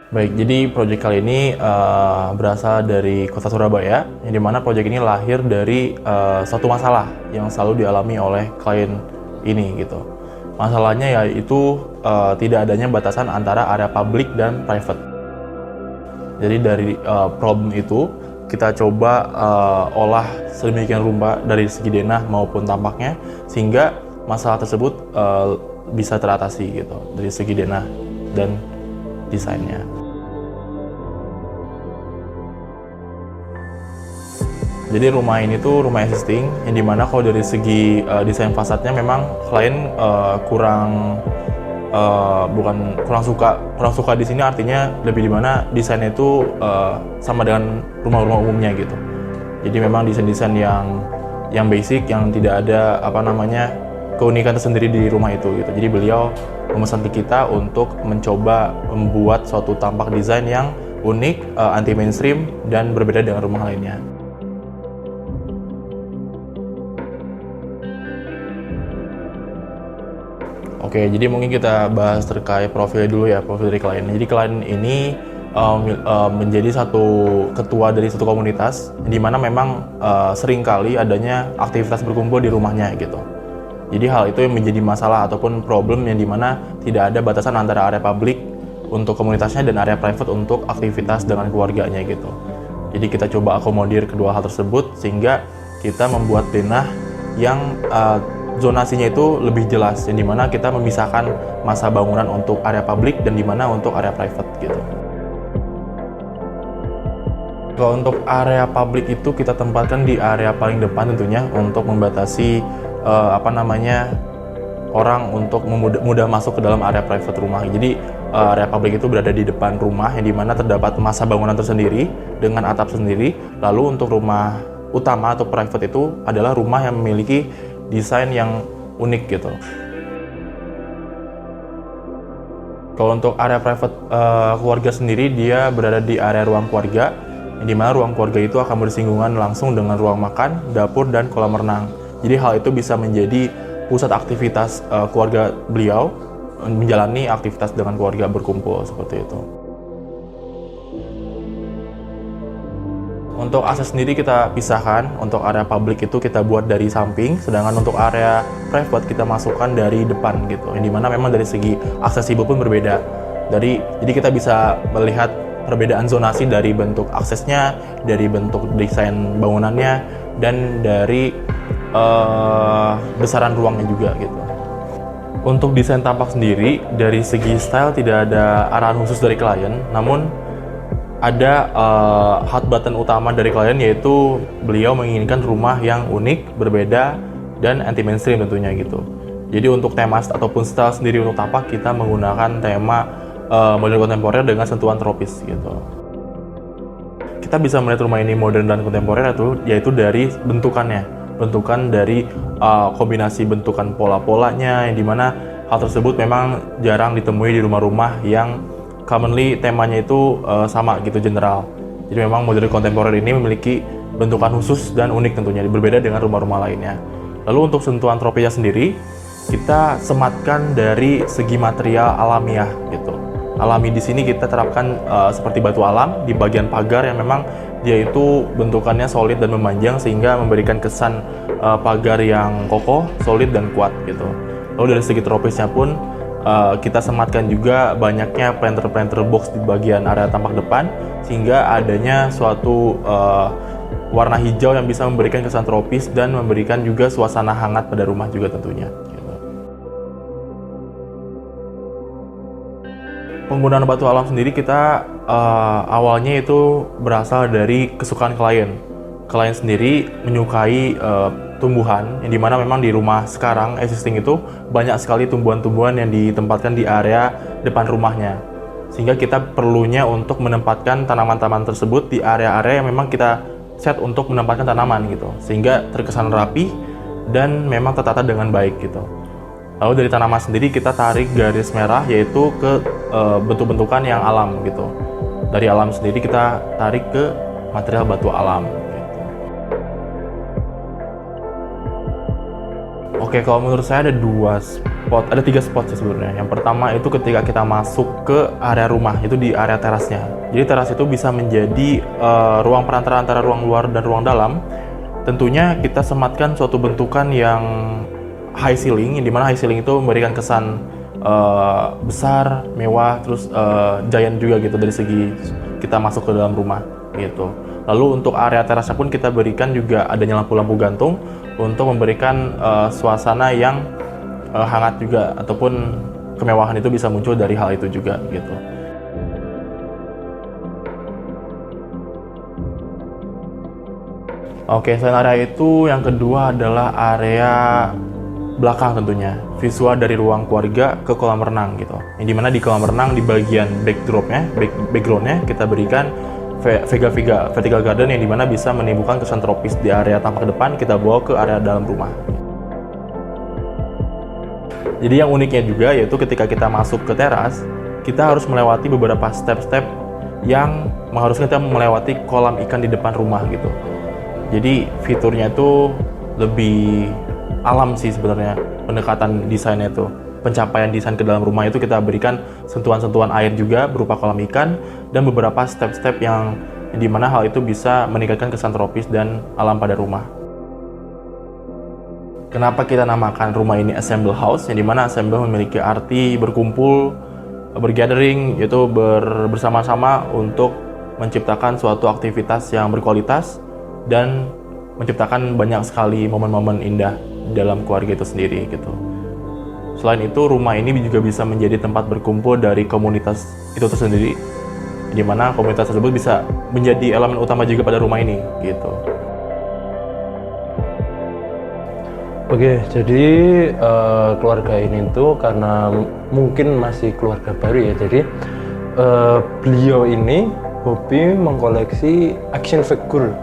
Baik, jadi proyek kali ini berasal dari kota Surabaya, yang dimana proyek ini lahir dari suatu masalah yang selalu dialami oleh klien ini gitu. Masalahnya yaitu tidak adanya batasan antara area publik dan private. Jadi dari problem itu kita coba olah sedemikian rupa dari segi denah maupun tampaknya sehingga masalah tersebut bisa teratasi gitu dari segi denah dan desainnya. Jadi rumah ini tuh rumah existing, yang dimana kalau dari segi desain fasadnya memang klien kurang suka di sini, artinya lebih dimana desainnya itu sama dengan rumah-rumah umumnya gitu. Jadi memang desain-desain yang basic, yang tidak ada keunikan tersendiri di rumah itu gitu. Jadi beliau memesan ke kita untuk mencoba membuat suatu tampak desain yang unik, anti mainstream dan berbeda dengan rumah lainnya. Oke, jadi mungkin kita bahas terkait profil dulu ya, profil dari klien. Jadi klien ini menjadi satu ketua dari satu komunitas, di mana memang seringkali adanya aktivitas berkumpul di rumahnya gitu. Jadi hal itu yang menjadi masalah ataupun problem yang dimana tidak ada batasan antara area publik untuk komunitasnya dan area private untuk aktivitas dengan keluarganya gitu. Jadi kita coba akomodir kedua hal tersebut sehingga kita membuat denah yang zonasinya itu lebih jelas, yang dimana kita memisahkan masa bangunan untuk area publik dan dimana untuk area private gitu. Kalau untuk area publik itu kita tempatkan di area paling depan tentunya untuk membatasi orang untuk mudah masuk ke dalam area private rumah. Jadi area publik itu berada di depan rumah, yang dimana terdapat masa bangunan tersendiri dengan atap sendiri. Lalu untuk rumah utama atau private itu adalah rumah yang memiliki desain yang unik gitu. Kalau untuk area private keluarga sendiri, dia berada di area ruang keluarga, di mana ruang keluarga itu akan bersinggungan langsung dengan ruang makan, dapur, dan kolam renang. Jadi hal itu bisa menjadi pusat aktivitas keluarga beliau, menjalani aktivitas dengan keluarga berkumpul seperti itu. Untuk akses sendiri kita pisahkan, untuk area publik itu kita buat dari samping, sedangkan untuk area private kita masukkan dari depan gitu. Yang dimana memang dari segi aksesibel pun berbeda. Jadi kita bisa melihat perbedaan zonasi dari bentuk aksesnya, dari bentuk desain bangunannya, dan dari besaran ruangnya juga gitu. Untuk desain tampak sendiri, dari segi style tidak ada arahan khusus dari klien, namun ada hot button utama dari klien, yaitu beliau menginginkan rumah yang unik, berbeda, dan anti mainstream tentunya gitu. Jadi untuk tema ataupun style sendiri untuk tampak kita menggunakan tema modern kontemporer dengan sentuhan tropis gitu. Kita bisa melihat rumah ini modern dan kontemporer yaitu dari bentukan dari kombinasi bentukan pola-polanya, yang dimana hal tersebut memang jarang ditemui di rumah-rumah yang commonly temanya itu sama gitu, general. Jadi memang modern kontemporer ini memiliki bentukan khusus dan unik tentunya, berbeda dengan rumah-rumah lainnya. Lalu untuk sentuhan tropisnya sendiri, kita sematkan dari segi material alamiah gitu. Alami di sini kita terapkan seperti batu alam di bagian pagar, yang memang dia itu bentukannya solid dan memanjang sehingga memberikan kesan pagar yang kokoh, solid, dan kuat gitu. Lalu dari segi tropisnya pun kita sematkan juga banyaknya planter box di bagian area tampak depan, sehingga adanya suatu warna hijau yang bisa memberikan kesan tropis dan memberikan juga suasana hangat pada rumah juga tentunya gitu. Penggunaan batu alam sendiri kita awalnya itu berasal dari kesukaan klien. Klien sendiri menyukai tumbuhan, yang dimana memang di rumah sekarang existing itu banyak sekali tumbuhan-tumbuhan yang ditempatkan di area depan rumahnya, sehingga kita perlunya untuk menempatkan tanaman-tanaman tersebut di area-area yang memang kita set untuk menempatkan tanaman gitu, sehingga terkesan rapi dan memang tertata dengan baik gitu. Lalu dari tanaman sendiri kita tarik garis merah, yaitu ke bentuk-bentukan yang alam gitu. Dari alam sendiri kita tarik ke material batu alam. Oke, kalau menurut saya ada ada 3 spot sih sebenarnya. Yang pertama itu ketika kita masuk ke area rumah, itu di area terasnya. Jadi teras itu bisa menjadi ruang perantara antara ruang luar dan ruang dalam. Tentunya kita sematkan suatu bentukan yang high ceiling, di mana high ceiling itu memberikan kesan besar, mewah, terus giant juga gitu dari segi kita masuk ke dalam rumah gitu. Lalu untuk area terasnya pun kita berikan juga adanya lampu-lampu gantung untuk memberikan suasana yang hangat juga, ataupun kemewahan itu bisa muncul dari hal itu juga gitu. Oke, selain area itu, yang kedua adalah area belakang tentunya. Visual dari ruang keluarga ke kolam renang gitu. Yang dimana di kolam renang di bagian backgroundnya kita berikan vega vertical garden yang dimana bisa menimbulkan kesan tropis di area tampak depan, kita bawa ke area dalam rumah. Jadi yang uniknya juga yaitu ketika kita masuk ke teras, kita harus melewati beberapa step-step yang mengharuskan kita melewati kolam ikan di depan rumah gitu. Jadi fiturnya itu lebih alam sih sebenarnya, pendekatan desainnya itu. Pencapaian desain ke dalam rumah itu kita berikan sentuhan-sentuhan air juga berupa kolam ikan dan beberapa step-step yang dimana hal itu bisa meningkatkan kesan tropis dan alam pada rumah. Kenapa kita namakan rumah ini Assemble House, yang dimana Assemble memiliki arti berkumpul, bergathering, yaitu bersama-sama untuk menciptakan suatu aktivitas yang berkualitas dan menciptakan banyak sekali momen-momen indah dalam keluarga itu sendiri gitu. Selain itu, rumah ini juga bisa menjadi tempat berkumpul dari komunitas itu tersendiri, di mana komunitas tersebut bisa menjadi elemen utama juga pada rumah ini gitu. Oke, jadi keluarga ini tuh karena mungkin masih keluarga baru ya, jadi beliau ini hobi mengkoleksi action figure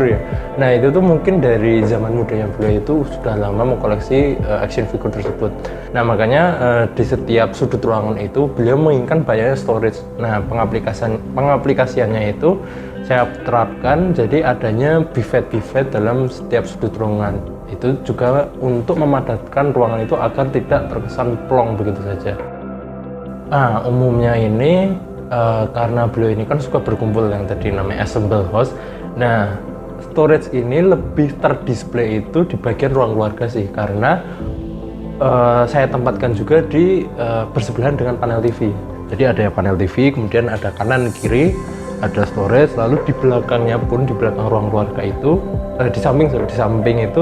ya. Nah itu tuh mungkin dari zaman mudanya beliau itu sudah lama mengkoleksi action figure tersebut. Nah makanya di setiap sudut ruangan itu beliau menginginkan banyaknya storage. Nah pengaplikasiannya itu saya terapkan jadi adanya bivet dalam setiap sudut ruangan. Itu juga untuk memadatkan ruangan itu agar tidak terkesan plong begitu saja. Umumnya ini karena beliau ini kan suka berkumpul yang tadi namanya Assemble House. Nah, storage ini lebih terdisplay itu di bagian ruang keluarga sih, karena saya tempatkan juga di bersebelahan dengan panel TV. Jadi ada panel TV, kemudian ada kanan kiri, ada storage, lalu di belakangnya pun di belakang ruang keluarga itu di samping itu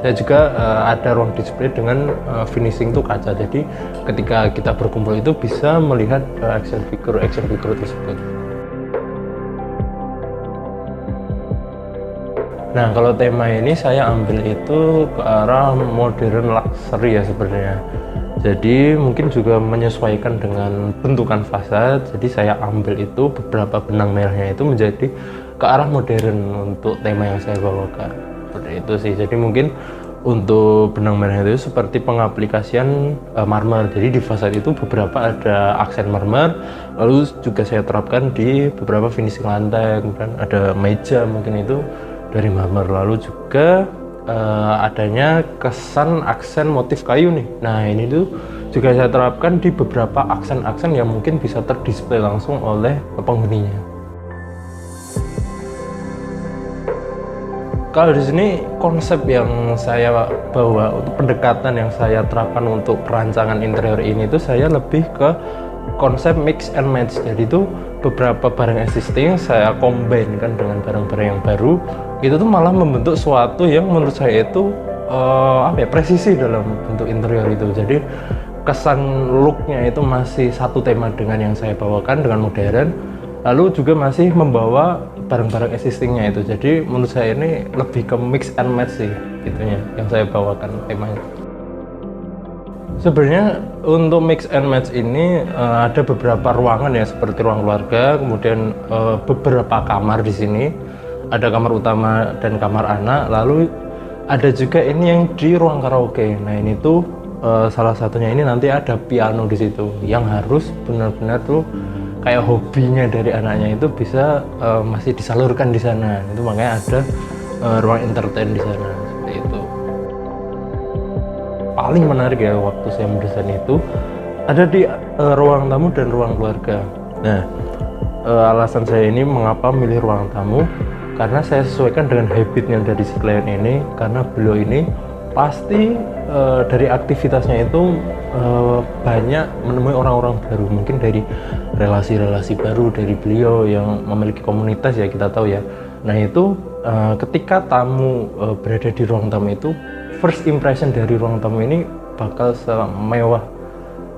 saya juga ada ruang display dengan finishing tuh kaca. Jadi ketika kita berkumpul itu bisa melihat action figure tersebut. Nah kalau tema ini saya ambil itu ke arah modern luxury ya sebenarnya. Jadi mungkin juga menyesuaikan dengan bentukan fasad. Jadi saya ambil itu beberapa benang merahnya itu menjadi ke arah modern untuk tema yang saya bawakan. Seperti itu sih. Jadi mungkin untuk benang merah itu seperti pengaplikasian marmer. Jadi di fasad itu beberapa ada aksen marmer, lalu juga saya terapkan di beberapa finishing lantai, kemudian ada meja mungkin itu dari marmer, lalu juga adanya kesan aksen motif kayu nih. Nah ini tuh juga saya terapkan di beberapa aksen-aksen yang mungkin bisa terdisplay langsung oleh penghuninya. Kalau di sini konsep yang saya bawa untuk pendekatan yang saya terapkan untuk perancangan interior ini itu saya lebih ke konsep mix and match. Jadi itu beberapa barang existing saya combine kan dengan barang-barang yang baru. Itu tuh malah membentuk suatu yang menurut saya itu presisi dalam bentuk interior itu. Jadi kesan looknya itu masih satu tema dengan yang saya bawakan dengan modern. Lalu juga masih membawa barang-barang existingnya itu. Jadi menurut saya ini lebih ke mix and match sih gitunya yang saya bawakan temanya. Sebenarnya untuk mix and match ini ada beberapa ruangan ya, seperti ruang keluarga, kemudian beberapa kamar di sini. Ada kamar utama dan kamar anak, lalu ada juga ini yang di ruang karaoke. Nah ini tuh salah satunya ini nanti ada piano di situ yang harus benar-benar tuh kayak hobinya dari anaknya itu bisa masih disalurkan di sana. Itu makanya ada ruang entertain di sana seperti itu. paling menarik ya waktu saya mendesain itu ada di ruang tamu dan ruang keluarga. Nah, alasan saya ini mengapa milih ruang tamu, karena saya sesuaikan dengan habitnya dari si klien ini, karena beliau ini pasti dari aktivitasnya itu banyak menemui orang-orang baru, mungkin dari relasi-relasi baru dari beliau yang memiliki komunitas ya, kita tahu ya. Nah itu ketika tamu berada di ruang tamu itu, first impression dari ruang tamu ini bakal semewah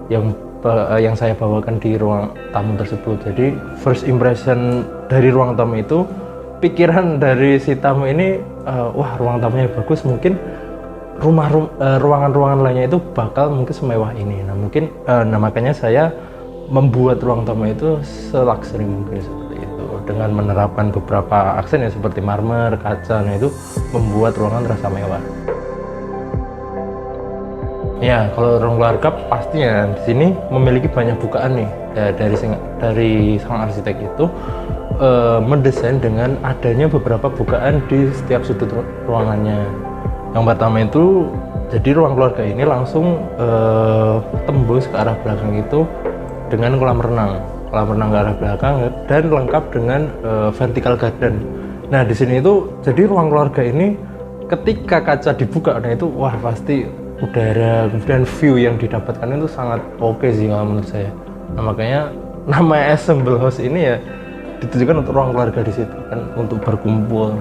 yang saya bawakan di ruang tamu tersebut. Jadi first impression dari ruang tamu itu, pikiran dari si tamu ini, wah ruang tamunya bagus, mungkin ruangan-ruangan lainnya itu bakal mungkin semewah ini. Nah mungkin makanya saya membuat ruang tamu itu selakseri mungkin seperti itu, dengan menerapkan beberapa aksen ya seperti marmer, kaca. Nah itu membuat ruangan terasa mewah. Ya, kalau ruang keluarga pastinya di sini memiliki banyak bukaan nih ya, dari sang arsitek itu mendesain dengan adanya beberapa bukaan di setiap sudut ruangannya. Yang pertama itu, jadi ruang keluarga ini langsung tembus ke arah belakang itu dengan kolam renang ke arah belakang dan lengkap dengan vertical garden. Nah di sini itu, jadi ruang keluarga ini ketika kaca dibuka, nah itu wah pasti udara dan view yang didapatkan itu sangat oke sih kalau menurut saya. Nah makanya nama Assemble House ini ya ditujukan untuk ruang keluarga di situ kan, untuk berkumpul.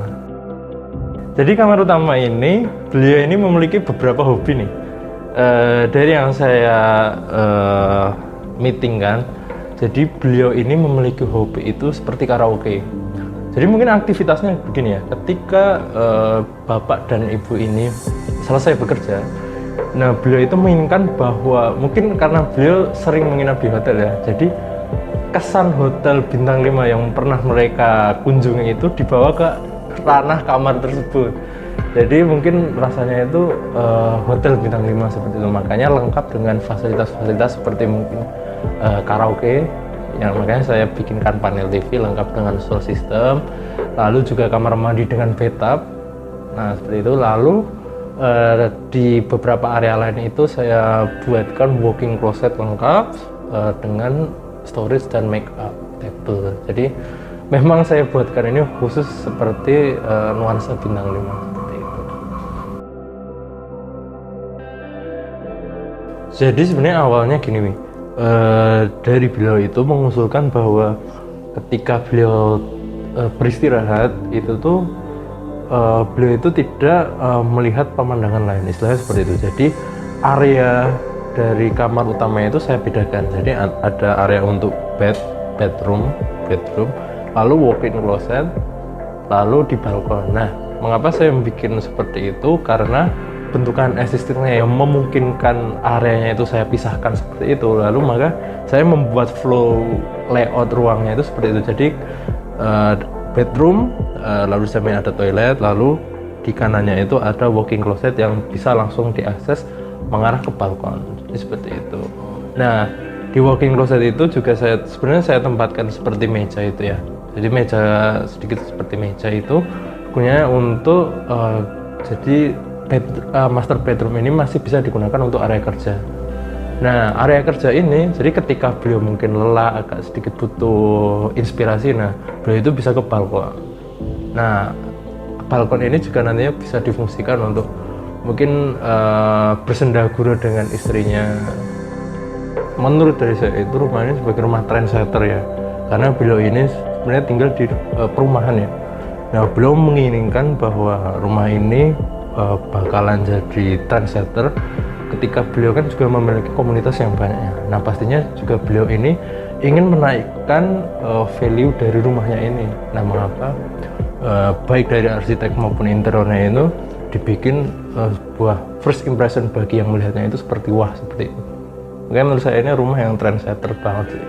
Jadi kamar utama ini, beliau ini memiliki beberapa hobi nih. Dari yang saya meeting kan, jadi beliau ini memiliki hobi itu seperti karaoke. Jadi mungkin aktivitasnya begini ya, ketika bapak dan ibu ini selesai bekerja, nah beliau itu menginginkan bahwa mungkin karena beliau sering menginap di hotel ya, jadi kesan hotel bintang 5 yang pernah mereka kunjungi itu dibawa ke ranah kamar tersebut. Jadi mungkin rasanya itu hotel bintang 5 seperti itu. Makanya lengkap dengan fasilitas-fasilitas seperti mungkin karaoke, yang makanya saya bikinkan panel TV lengkap dengan sound system, lalu juga kamar mandi dengan bathtub. Nah seperti itu. Lalu di beberapa area lain itu saya buatkan walk-in closet lengkap dengan storage dan make up table. Jadi memang saya buatkan ini khusus seperti nuansa bintang 5 seperti itu. Jadi sebenarnya awalnya gini nih, dari beliau itu mengusulkan bahwa ketika beliau beristirahat itu tuh beliau itu tidak melihat pemandangan lain, istilahnya seperti itu. Jadi area dari kamar utamanya itu saya bedakan. Jadi ada area untuk bedroom, lalu walk-in closet, lalu di balkon. Nah, mengapa saya membuat seperti itu? Karena bentukan existingnya yang memungkinkan areanya itu saya pisahkan seperti itu. Lalu maka saya membuat flow layout ruangnya itu seperti itu. Jadi bedroom, lalu di samping ada toilet, lalu di kanannya itu ada walk-in closet yang bisa langsung diakses mengarah ke balkon. Jadi seperti itu. Nah, di walk-in closet itu juga sebenarnya saya tempatkan seperti meja itu ya. Jadi meja sedikit seperti meja itu gunanya untuk jadi master bedroom ini masih bisa digunakan untuk area kerja. Nah area kerja ini, jadi ketika beliau mungkin lelah, agak sedikit butuh inspirasi, nah beliau itu bisa ke balkon. Nah balkon ini juga nantinya bisa difungsikan untuk mungkin bersendagura dengan istrinya. Menurut dari saya itu rumah ini sebagai rumah trendsetter ya, karena beliau ini sebenarnya tinggal di perumahan ya. Nah beliau menginginkan bahwa rumah ini bakalan jadi trendsetter ketika beliau kan juga memiliki komunitas yang banyak. Nah pastinya juga beliau ini ingin menaikkan value dari rumahnya ini. Nah mengapa baik dari arsitek maupun interiornya itu dibikin sebuah first impression bagi yang melihatnya itu seperti wah seperti itu. Makanya menurut saya ini rumah yang trendsetter banget sih.